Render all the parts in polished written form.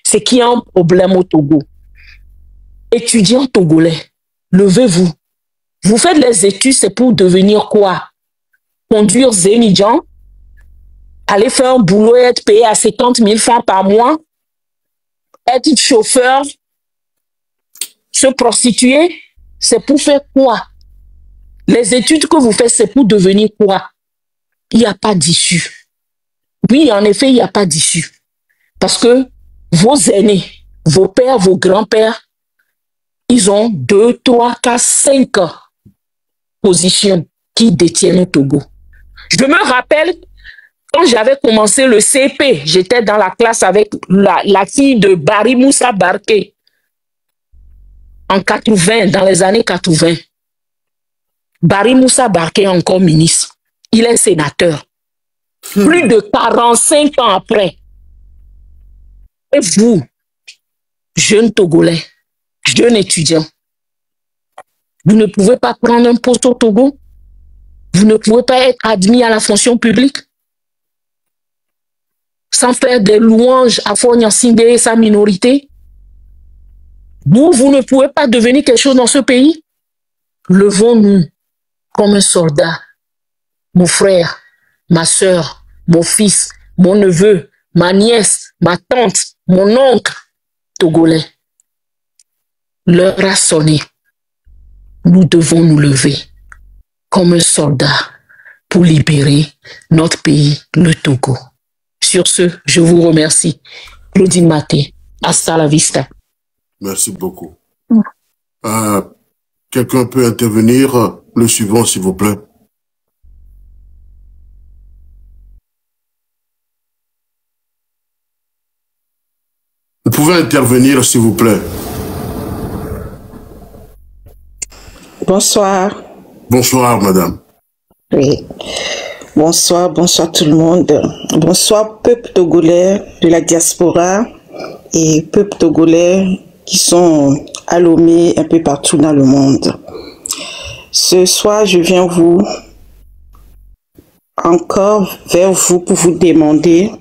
c'est qu'il y a un problème au Togo. Étudiants togolais, levez-vous. Vous faites les études, c'est pour devenir quoi? Conduire Zénidjan, aller faire un boulot et être payé à 50 000 francs par mois, être chauffeur, se prostituer, c'est pour faire quoi? Les études que vous faites, c'est pour devenir quoi? Il n'y a pas d'issue. Oui, en effet, il n'y a pas d'issue. Parce que vos aînés, vos pères, vos grands-pères, ils ont 2, 3, 4, 5 positions qui détiennent au Togo. Je me rappelle, quand j'avais commencé le CP, j'étais dans la classe avec la fille de Barry Moussa Barké. En 80, dans les années 80. Barry Moussa Barké est encore ministre. Il est sénateur. Plus de 45 ans après. Et vous, jeunes Togolais, jeunes étudiants, vous ne pouvez pas prendre un poste au Togo? Vous ne pouvez pas être admis à la fonction publique? Sans faire des louanges à Fogna Singé et sa minorité? Vous ne pouvez pas devenir quelque chose dans ce pays? Levons-nous comme un soldat. Mon frère, ma soeur, mon fils, mon neveu, ma nièce, ma tante, mon oncle togolais. L'heure a sonné. Nous devons nous lever comme un soldat pour libérer notre pays, le Togo. Sur ce, je vous remercie. Claudine Maté, hasta la vista. Merci beaucoup. Quelqu'un peut intervenir? Le suivant, s'il vous plaît. Vous pouvez intervenir, s'il vous plaît. Bonsoir. Bonsoir, madame. Oui. Bonsoir, bonsoir tout le monde. Bonsoir, peuple togolais de la diaspora et peuple togolais qui sont à Lomé un peu partout dans le monde. Ce soir, je viens vers vous pour vous demander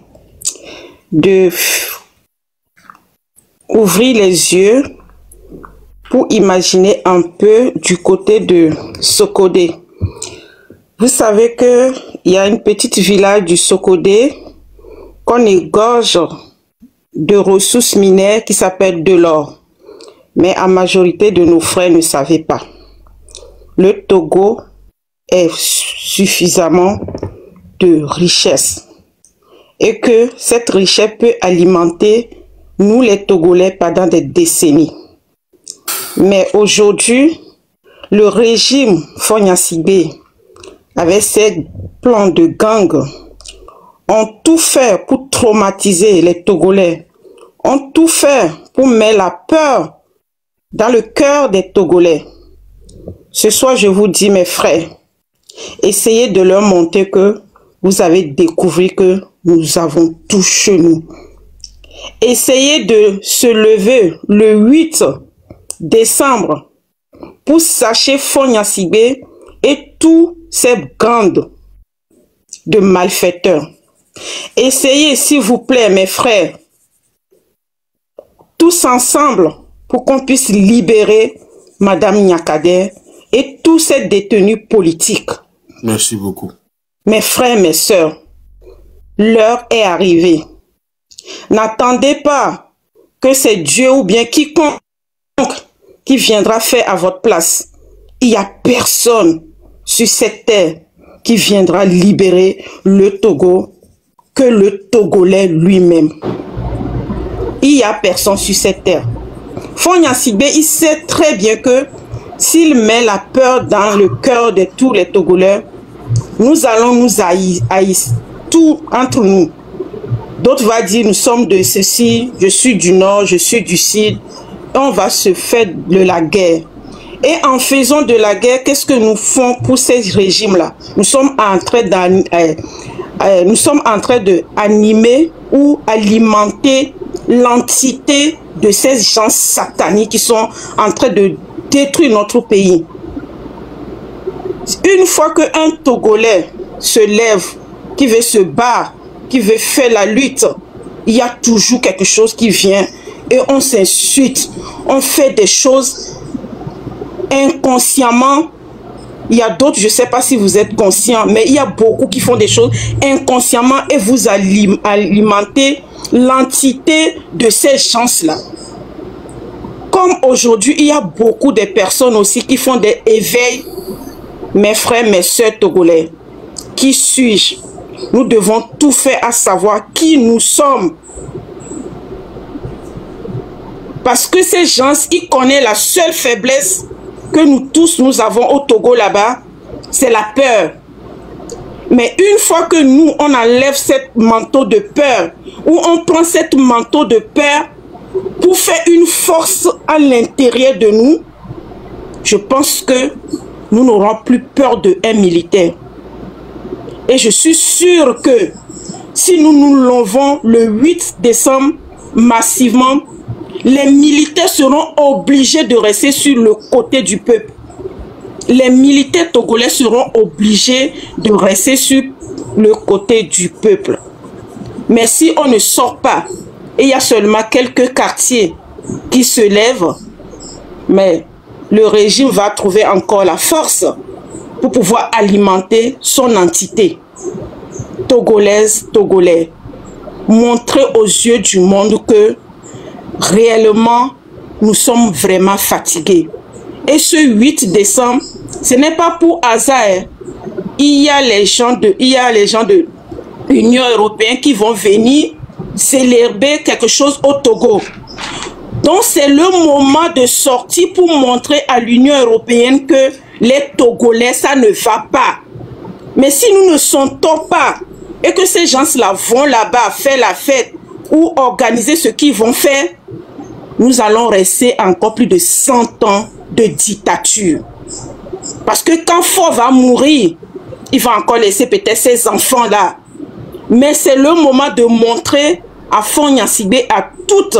de ouvrir les yeux pour imaginer un peu du côté de Sokodé. Vous savez qu'il y a une petite village du Sokodé qu'on égorge de ressources minières qui s'appelle de l'or. Mais la majorité de nos frères ne savaient pas. Le Togo est suffisamment de richesse et que cette richesse peut alimenter nous les Togolais pendant des décennies. Mais aujourd'hui, le régime Fogna Singé, avec ses plans de gang, ont tout fait pour traumatiser les Togolais, ont tout fait pour mettre la peur dans le cœur des Togolais. Ce soir, je vous dis, mes frères, essayez de leur montrer que vous avez découvert que nous avons tout chez nous. Essayez de se lever le 8 décembre pour sacher Fogna Singé et tous ces gangs de malfaiteurs. Essayez, s'il vous plaît, mes frères, tous ensemble, pour qu'on puisse libérer Madame Nyakadé et tous ces détenus politiques. Merci beaucoup. Mes frères, mes sœurs, l'heure est arrivée. N'attendez pas que c'est Dieu ou bien quiconque qui viendra faire à votre place. Il n'y a personne sur cette terre qui viendra libérer le Togo que le Togolais lui-même. Il n'y a personne sur cette terre. Fogna Singé, il sait très bien que s'il met la peur dans le cœur de tous les Togolais, nous allons nous haïr tout entre nous. D'autres vont dire, nous sommes de ceci, je suis du nord, je suis du sud. On va se faire de la guerre. Et en faisant de la guerre, qu'est-ce que nous faisons pour ces régimes-là? Nous sommes en train d'animer ou alimenter l'entité de ces gens sataniques qui sont en train de détruire notre pays. Une fois qu'un Togolais se lève, qui veut se battre, qui veut faire la lutte, il y a toujours quelque chose qui vient et on s'insulte. On fait des choses inconsciemment. Il y a d'autres, je ne sais pas si vous êtes conscients, mais il y a beaucoup qui font des choses inconsciemment et vous alimentez l'entité de ces gens-là. Comme aujourd'hui, il y a beaucoup de personnes aussi qui font des éveils. Mes frères, mes sœurs togolais, qui suis-je? Nous devons tout faire à savoir qui nous sommes. Parce que ces gens, ils connaissent la seule faiblesse que nous tous, nous avons au Togo là-bas, c'est la peur. Mais une fois que nous, on enlève cette manteau de peur, ou on prend cette manteau de peur pour faire une force à l'intérieur de nous, je pense que nous n'aurons plus peur d'un militaire. Et je suis sûr que si nous nous levons le 8 décembre massivement, les militaires seront obligés de rester sur le côté du peuple. Les militaires togolais seront obligés de rester sur le côté du peuple. Mais si on ne sort pas, et il y a seulement quelques quartiers qui se lèvent, mais le régime va trouver encore la force pour pouvoir alimenter son entité. Togolaise, Togolais, montrer aux yeux du monde que réellement, nous sommes vraiment fatigués. Et ce 8 décembre, ce n'est pas pour hasard. Il y a les gens de l'Union européenne qui vont venir célébrer quelque chose au Togo. Donc c'est le moment de sortir pour montrer à l'Union européenne que les Togolais, ça ne va pas. Mais si nous ne sentons pas et que ces gens-là vont là-bas faire la fête ou organiser ce qu'ils vont faire, nous allons rester encore plus de 100 ans de dictature. Parce que quand Faure va mourir, il va encore laisser peut-être ses enfants-là. Mais c'est le moment de montrer à Faure Gnassingbé, à toutes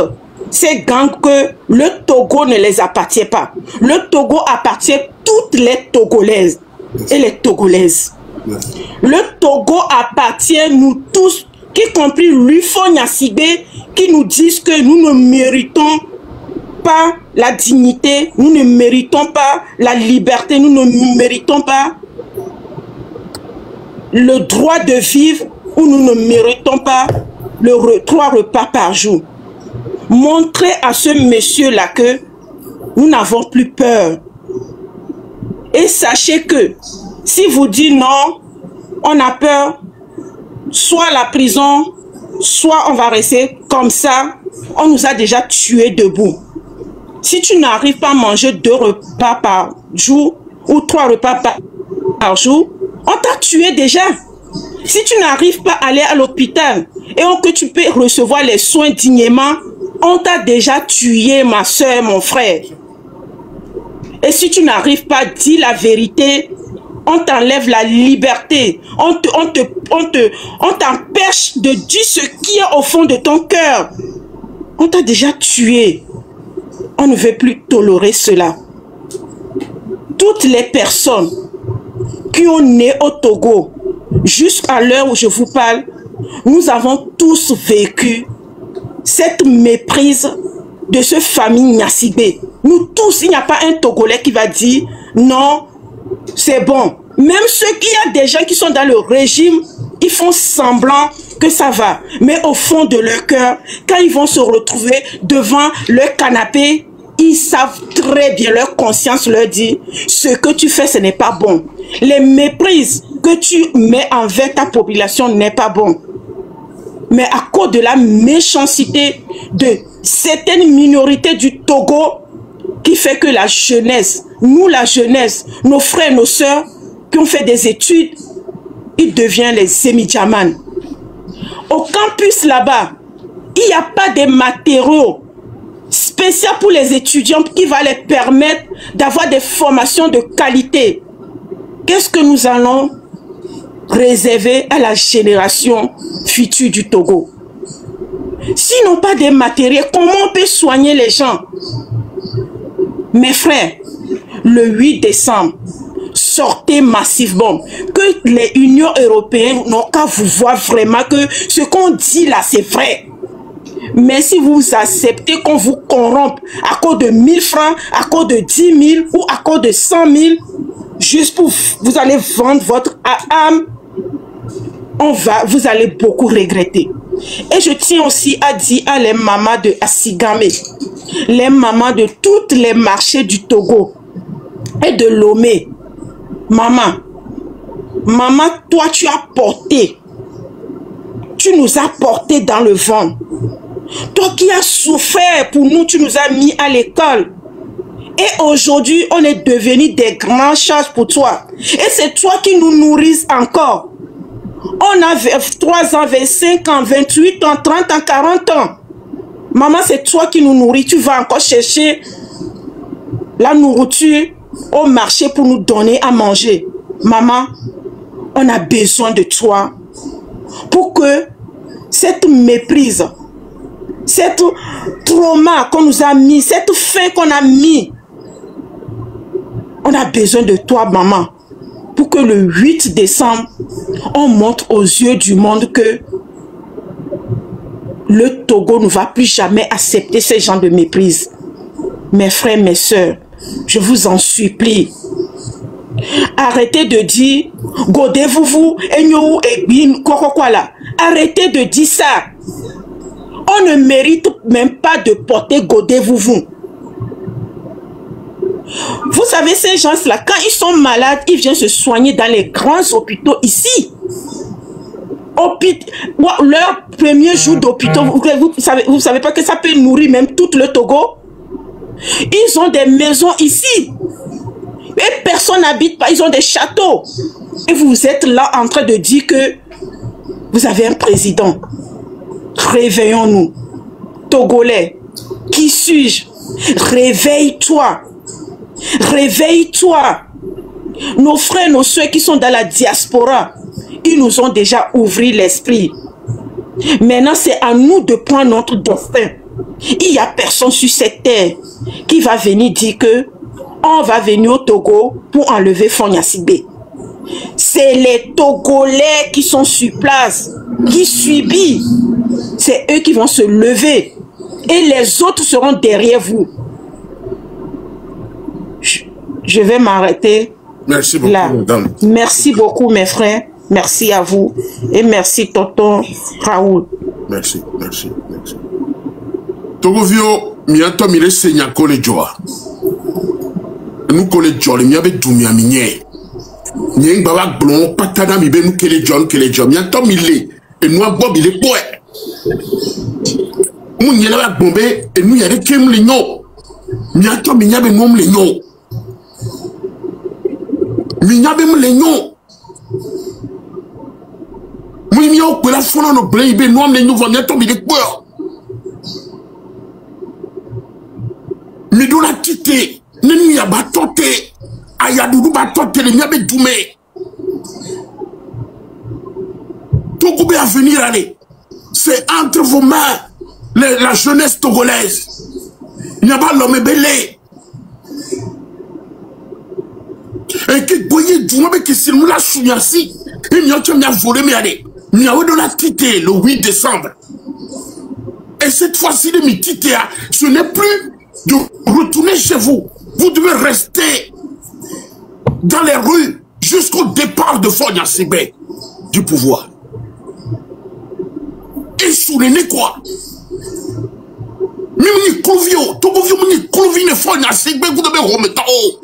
ces gangs, que le Togo ne les appartient pas. Le Togo appartient à toutes les Togolaises et les Togolaises. Le Togo appartient à nous tous, y compris lui, Faure Gnassingbé, qui nous disent que nous ne méritons pas la dignité, nous ne méritons pas la liberté, nous ne méritons pas le droit de vivre, ou nous ne méritons pas le 3 repas par jour. Montrez à ce monsieur-là que nous n'avons plus peur. Et sachez que si vous dites non, on a peur, soit la prison, soit on va rester comme ça, on nous a déjà tués debout. Si tu n'arrives pas à manger 2 repas par jour ou 3 repas par jour, on t'a tué déjà. Si tu n'arrives pas à aller à l'hôpital et que tu peux recevoir les soins dignement, on t'a déjà tué, ma soeur, mon frère. Et si tu n'arrives pas à dire la vérité, on t'enlève la liberté. On t'empêche de dire ce qui est au fond de ton cœur. On t'a déjà tué. On ne veut plus tolérer cela. Toutes les personnes qui ont né au Togo, jusqu'à l'heure où je vous parle, nous avons tous vécu cette méprise de ce famille Gnassingbé. Nous tous, il n'y a pas un Togolais qui va dire non, c'est bon. Même ceux qui y a des gens qui sont dans le régime, ils font semblant que ça va. Mais au fond de leur cœur, quand ils vont se retrouver devant leur canapé, ils savent très bien, leur conscience leur dit, ce que tu fais, ce n'est pas bon. Les méprises que tu mets envers ta population n'est pas bon. Mais à cause de la méchanceté de certaines minorités du Togo, qui fait que la jeunesse, nous la jeunesse, nos frères, nos sœurs, qui ont fait des études, ils deviennent les Emidjaman. Au campus là-bas, il n'y a pas de matériaux spéciaux pour les étudiants qui va les permettre d'avoir des formations de qualité. Qu'est-ce que nous allons réserver à la génération future du Togo? S'ils n'ont pas de matériel, comment on peut soigner les gens? Mes frères, le 8 décembre, sortez massivement. Que les Unions européennes n'ont qu'à vous voir vraiment que ce qu'on dit là, c'est vrai. Mais si vous acceptez qu'on vous corrompe à cause de 1000 francs, à cause de 10 000 ou à cause de 100 000, juste pour vous allez vendre votre âme, vous allez beaucoup regretter. Et je tiens aussi à dire à les mamans de Asigame, les mamans de tous les marchés du Togo et de Lomé. Maman, toi tu as porté, tu nous as porté dans le vent. Toi qui as souffert pour nous, tu nous as mis à l'école. Et aujourd'hui, on est devenus des grands charges pour toi. Et c'est toi qui nous nourris encore. On a 3 ans, 25 ans, 28 ans, 30 ans, 40 ans. Maman, c'est toi qui nous nourris. Tu vas encore chercher la nourriture au marché pour nous donner à manger. Maman, on a besoin de toi pour que cette méprise, cette trauma qu'on nous a mis, cette faim qu'on a mis, on a besoin de toi, maman, pour que le 8 décembre, on montre aux yeux du monde que le Togo ne va plus jamais accepter ce genre de méprise. Mes frères, mes sœurs, je vous en supplie. Arrêtez de dire godez-vous, arrêtez de dire ça. On ne mérite même pas de porter godez-vous. Vous savez, ces gens-là, quand ils sont malades, ils viennent se soigner dans les grands hôpitaux ici. Leur premier jour d'hôpital, vous savez pas que ça peut nourrir même tout le Togo. Ils ont des maisons ici. Et personne n'habite pas, ils ont des châteaux. Et vous êtes là en train de dire que vous avez un président. Réveillons-nous. Togolais, qui suis-je? Réveille-toi. Réveille-toi. Nos frères, nos soeurs qui sont dans la diaspora, ils nous ont déjà ouvert l'esprit. Maintenant, c'est à nous de prendre notre destin. Il n'y a personne sur cette terre qui va venir dire que on va venir au Togo pour enlever Fonia Sibé. C'est les Togolais qui sont sur place, qui subissent. C'est eux qui vont se lever. Et les autres seront derrière vous. Je vais m'arrêter. Merci beaucoup, là. madame. Merci beaucoup, mes frères. Merci à vous. Et merci, tonton Raoul. Merci, merci, merci. Togovio, miato mire senya kole joa. Nous kole joa, le miabe dumia minye. Nyeng bawa blon patana mibe nous kele joa. Miato mile, et nous abob il est poète. Nous n'y a bombe, et nous y a des kem le nyo. Miato minyabe nom le nyo. Minyabe le nyo. Mouy au pela fona no blaibe nom le nyo va miato mile poète. Midula tite, nenu ya batote, ayadoudou batote, le miabe doume. Tout coupe à venir aller. C'est entre vos mains, la jeunesse togolaise. Il n'y a pas l'homme belé. Et qui voyez du monde qui s'il nous l'a souillasi, il n'y a pas volé, mais allez. Il y a eu de la tite le 8 décembre. Et cette fois-ci, le tite, ce n'est plus de retourner chez vous. Vous devez rester dans les rues jusqu'au départ de Fonia Sibé du pouvoir. Et souvenez quoi? Mimi Clovio, Togovio Mini Clovine Fonia Sibé, vous devez remettre en haut.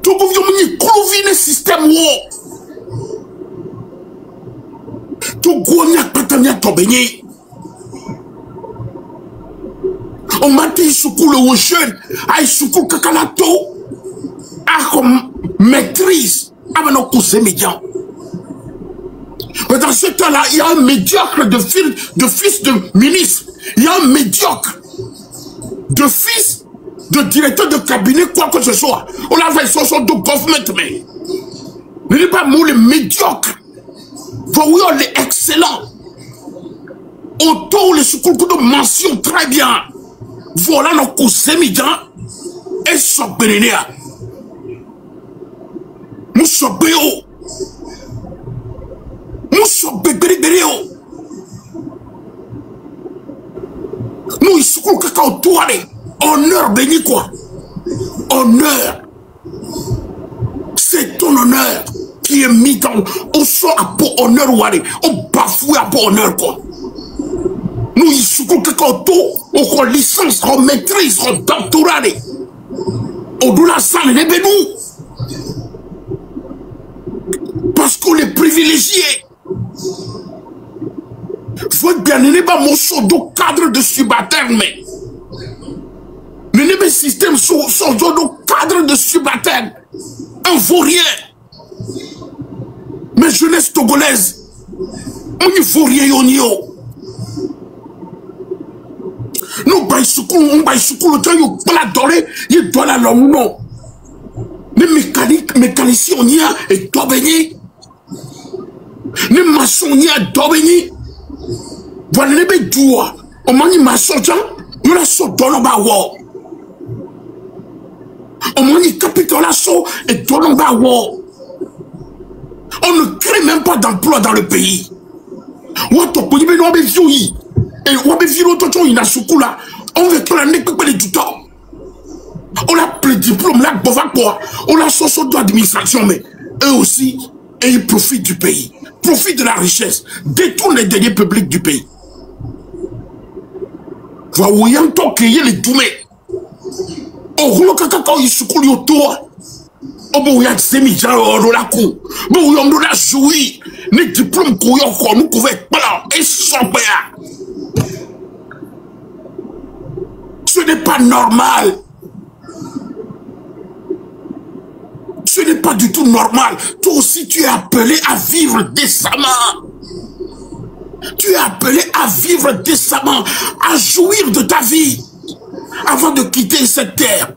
Togovio Mini Clovine système wo. Togonia Patania Tobeni. On m'a dit soukou le jeune, aïe soukou kakalato, a comme maîtrise, avec nos coussins médians. Mais dans ce temps-là, il y a un médiocre de fils de ministre, il y a un médiocre de fils de directeur de cabinet, quoi que ce soit. On a fait son de government, mais il n'est pas mot le médiocre. Vous voyez, les excellents. Autour, les soukou de mention très bien. Voilà nos coussins médians et son bénénéa. Nous sommes béo. Nous sommes bénénéo. Nous, il se trouve que quand on honneur béni quoi. Honneur. C'est ton honneur qui est mis dans. On sort à pour honneur ou aller. On bafoue à pour honneur quoi. Nous, il se trouve que quand on licence, on maîtrise, on doctorat. On doit la salle, les bénous. Parce qu'on est privilégié. Votre bien n'est pas mon saut de cadre de subalterne, mais. Le n'est pas système sur de cadre de subalterne. Un vaurien. Mais jeunesse togolaise. On y vaurien yonio. Nous, on le temps, on la doré, il doit la langue, non. Les mécaniciens, on y a, et doit béni. Les maçons, on y a, doit béni. Voilà les bédouas. On m'a dit maçon, on la saut dans le bas. On m'a dit capitaine la saut et dans le bas. On ne crée même pas d'emploi dans le pays. On va on veut que la nègre du temps. On a pris le diplôme, là, on a son d'administration, mais eux aussi, et ils profitent du pays, profitent de la richesse, détournent les deniers publics du pays. Voyez tant qu'il y a les doumés. On roule quand ils se coulent autour. Oh, bon, il y a des émigrants dans la cour. Bon, il y a joué. Les diplômes qu'on a encore, nous pouvons être là. Et sans père. Ce n'est pas normal. Ce n'est pas du tout normal. Toi aussi, tu es appelé à vivre décemment. Tu es appelé à vivre décemment, à jouir de ta vie avant de quitter cette terre.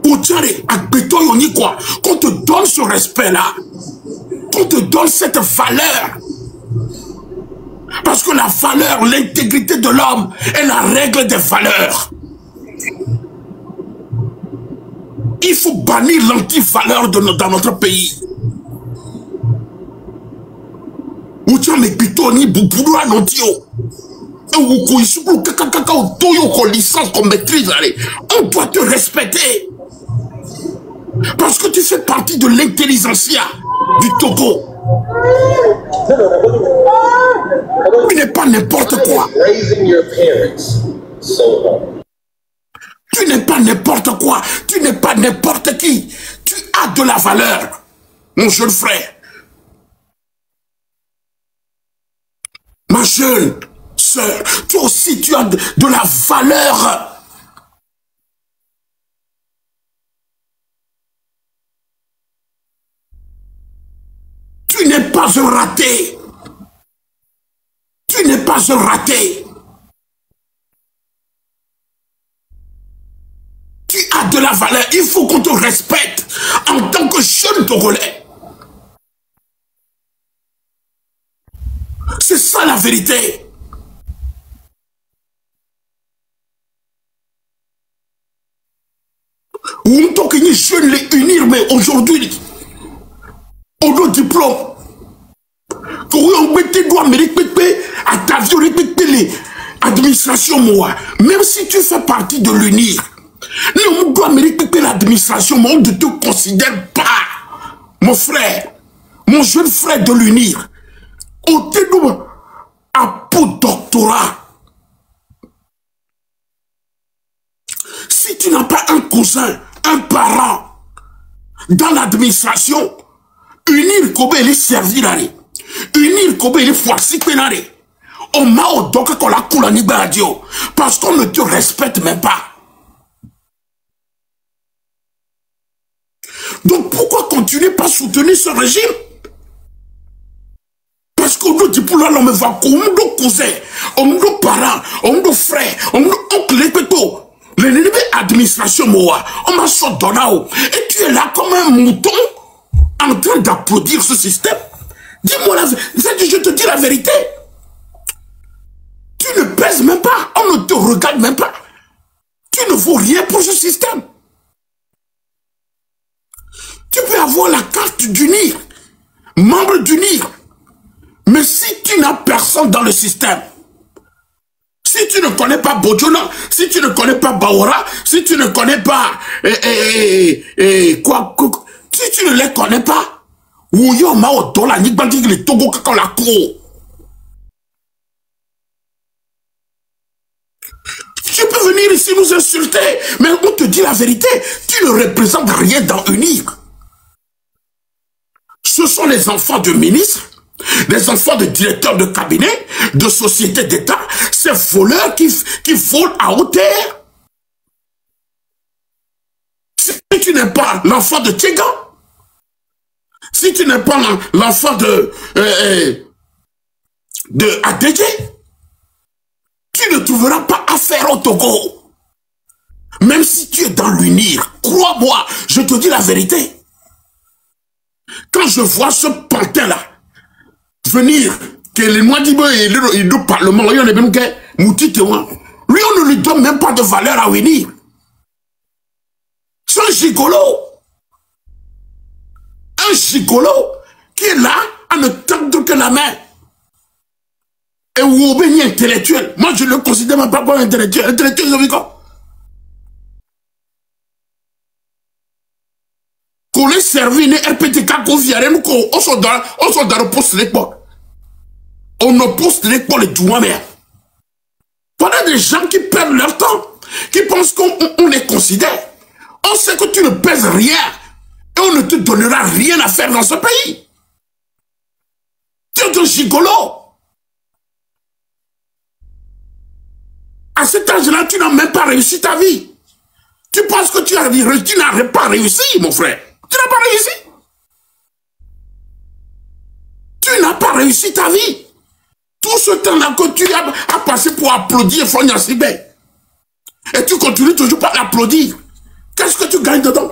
Qu'on te donne ce respect-là, qu'on te donne cette valeur. Parce que la valeur, l'intégrité de l'homme est la règle des valeurs. Il faut bannir l'anti-valeur dans notre pays. On doit te respecter. Parce que tu fais partie de l'intelligentsia du Togo. Tu n'es pas n'importe quoi. Tu n'es pas n'importe quoi. Tu n'es pas n'importe qui. Tu as de la valeur, mon jeune frère. Ma jeune sœur, toi aussi tu as de la valeur. Tu n'es pas un raté. Tu n'es pas un raté. Tu as de la valeur. Il faut qu'on te respecte en tant que jeune Togolais. C'est ça la vérité. On tant que les jeunes les unir, mais aujourd'hui, on doit diplôme. Quand on met tes doigts, mais à ta vie, on les administration, moi. Même si tu fais partie de l'unir, on doit mériter l'administration, mais on ne te considère pas, mon frère, mon jeune frère de l'unir. On te doit à pour doctorat. Si tu n'as pas un cousin, un parent dans l'administration, unir Kobe les servir d'aller. Unir Kobe les foissi pénaré. On m'a au donc qu'on la coule en radio parce qu'on ne te respecte même pas. Donc pourquoi continuer pas soutenir ce régime? Parce qu'on nous dit pour l'homme va comme nos cousins, nos parents, nos frères, nos oncles, les pétos. L'administration, moi, on m'a sorti d'Onao. Et tu es là comme un mouton en train d'applaudir ce système. Dis-moi la vérité, je te dis la vérité. Tu ne pèses même pas, on ne te regarde même pas. Tu ne vaux rien pour ce système. Tu peux avoir la carte d'UNIR, membre d'UNIR, Mais si tu n'as personne dans le système, si tu ne connais pas Bodjona, si tu ne connais pas Bawara, si tu ne connais pas si tu ne les connais pas, Ouyo Mao Dola Nibandi le Togo Kakalako. Tu peux venir ici nous insulter, mais on te dit la vérité, tu ne représentes rien dans Unique. Ce sont les enfants de ministres, les enfants de directeurs de cabinet, de sociétés d'État, ces voleurs qui volent à hauteur. Si tu n'es pas l'enfant de Tchega, si tu n'es pas l'enfant de ADG, tu ne trouveras pas affaire au Togo. Même si tu es dans l'UNIR, crois-moi, je te dis la vérité. Quand je vois ce pantin-là venir, que les Mouadibé et le Parlement, lui, on ne lui donne même pas de valeur à venir. C'est un gigolo. Un gigolo qui est là à ne tendre que la main. Et où est intellectuel. Moi, je ne le considère même pas comme intellectuel. Intellectuel, je vis quoi? Qu'on les servi, les RPTK, qu'on vient, on s'en dans le poste de l'époque. On oppose l'école les douaniers. Voilà des gens qui perdent leur temps, qui pensent qu'on les considère. On sait que tu ne pèses rien et on ne te donnera rien à faire dans ce pays. Tu es un gigolo. À cet âge-là, tu n'as même pas réussi ta vie. Tu penses que tu n'as pas réussi, mon frère. Tu n'as pas réussi. Tu n'as pas réussi ta vie. Tout ce temps-là que tu as passé pour applaudir Fonia Sibé. Et tu continues toujours par l'applaudir. Qu'est-ce que tu gagnes dedans?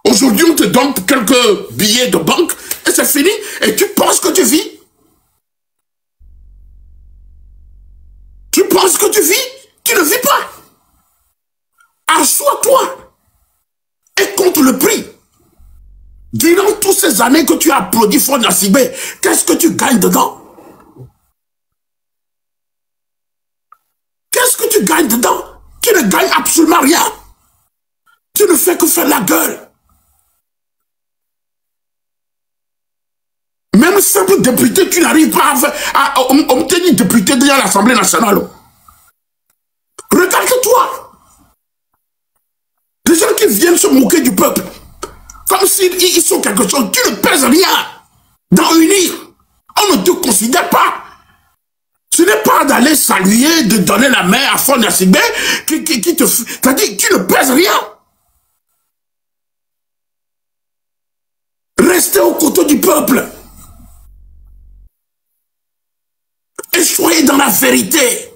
Aujourd'hui, on te donne quelques billets de banque et c'est fini. Et tu penses que tu vis? Tu penses que tu vis? Tu ne vis pas. Assois-toi et compte le prix. Durant toutes ces années que tu as applaudi Fonia Sibé, qu'est-ce que tu gagnes dedans? Qu'est-ce que tu gagnes dedans? Tu ne gagnes absolument rien. Tu ne fais que faire la gueule. Même simple député, tu n'arrives pas à obtenir député dans l'Assemblée nationale. Regarde-toi. Les gens qui viennent se moquer du peuple, comme s'ils sont quelque chose, tu ne pèses rien. Dans Unir, on ne te considère pas. Ce n'est pas d'aller saluer, de donner la main à Fonia Sibé qui te... C'est-à-dire tu ne pèses rien. Restez aux côtés du peuple. Et soyez dans la vérité.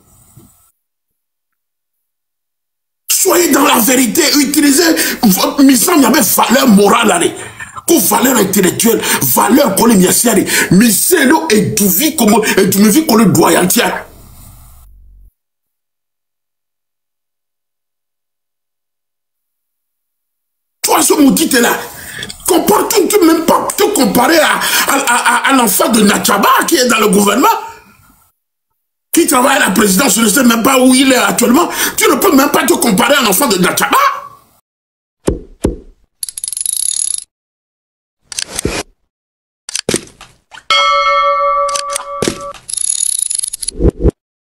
Soyez dans la vérité. Utilisez votre mission, il y avait valeur morale. Valeur intellectuelle, valeur qu'on est miasiari, miselo et du vie comme qu'on le doit entier. Toi, ce maudit est là. Compare-tu, tu ne peux même pas te comparer à l'enfant de Nachaba qui est dans le gouvernement, qui travaille à la présidence, je ne sais même pas où il est actuellement. Tu ne peux même pas te comparer à l'enfant de Nachaba.